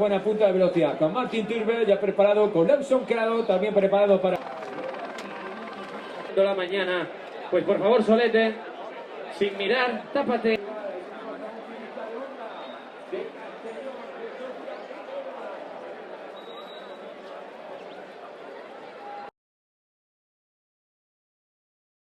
Buena punta de velocidad. Con Martin Turbe ya preparado. Con Lawson Crado también preparado para... La mañana. Pues por favor, Solete. Sin mirar, tápate.